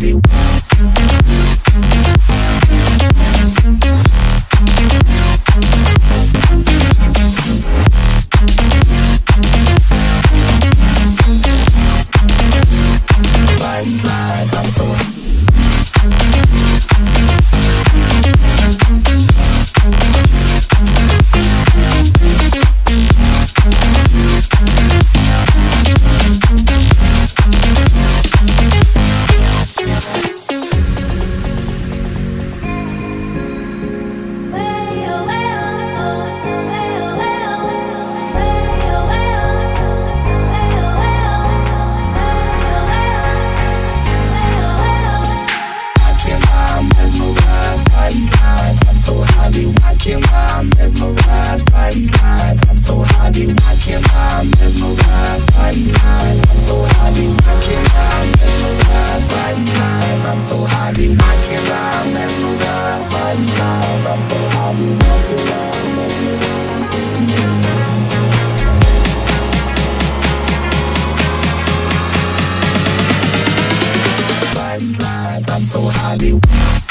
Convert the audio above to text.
happy. I'm so watching my mesmerized by lines. I'm so happy watching my mesmerized by lines. I'm so happy watching my mesmerized by lines. I'm so happy watching my mesmerized by lines. I'm so happy watching my mesmerized by lines. I'm so happy.